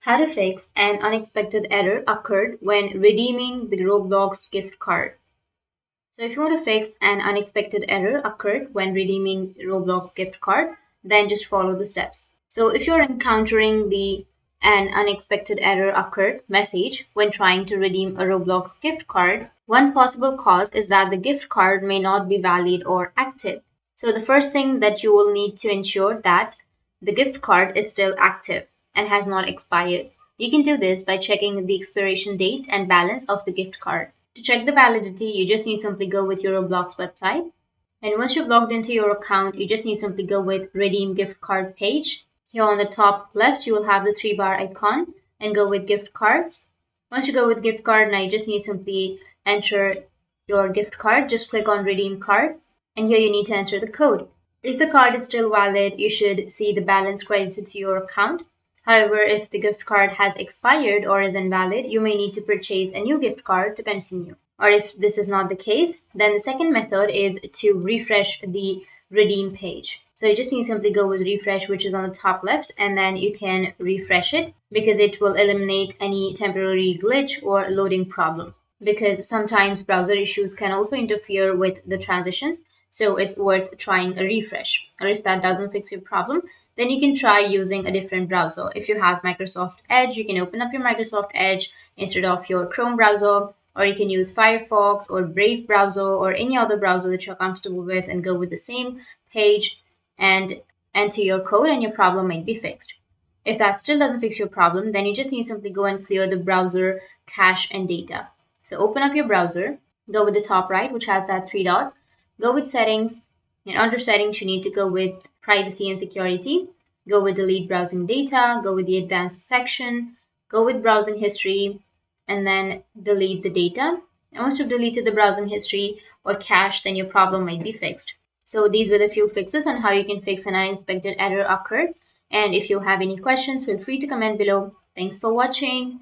How to fix an unexpected error occurred when redeeming the Roblox gift card. So if you want to fix an unexpected error occurred when redeeming the Roblox gift card, then just follow the steps. So if you're encountering the an unexpected error occurred message when trying to redeem a Roblox gift card, one possible cause is that the gift card may not be valid or active. So the first thing that you will need to ensure that the gift card is still active and has not expired. You can do this by checking the expiration date and balance of the gift card. To check the validity, you just need to simply go with your Roblox website. And once you've logged into your account, you just need to simply go with Redeem Gift Card page. Here on the top left, you will have the three-bar icon and go with gift cards. Once you go with gift card, now you just need to simply enter your gift card. Just click on Redeem Card, and here you need to enter the code. If the card is still valid, you should see the balance credited to your account. However, if the gift card has expired or is invalid, you may need to purchase a new gift card to continue. Or if this is not the case, then the second method is to refresh the redeem page. So you just need to simply go with refresh, which is on the top left, and then you can refresh it because it will eliminate any temporary glitch or loading problem. Because sometimes browser issues can also interfere with the transitions, so it's worth trying a refresh. Or if that doesn't fix your problem, then you can try using a different browser. If you have Microsoft Edge, you can open up your Microsoft Edge instead of your Chrome browser, or you can use Firefox or Brave browser or any other browser that you're comfortable with and go with the same page and enter your code and your problem might be fixed. If that still doesn't fix your problem, then you just need to simply go and clear the browser cache and data. So open up your browser, go with the top right, which has that three dots, go with settings, and under settings, you need to go with privacy and security, go with delete browsing data, go with the advanced section, go with browsing history, and then delete the data. And once you've deleted the browsing history or cache, then your problem might be fixed. So these were the few fixes on how you can fix an unexpected error occurred. And if you have any questions, feel free to comment below. Thanks for watching.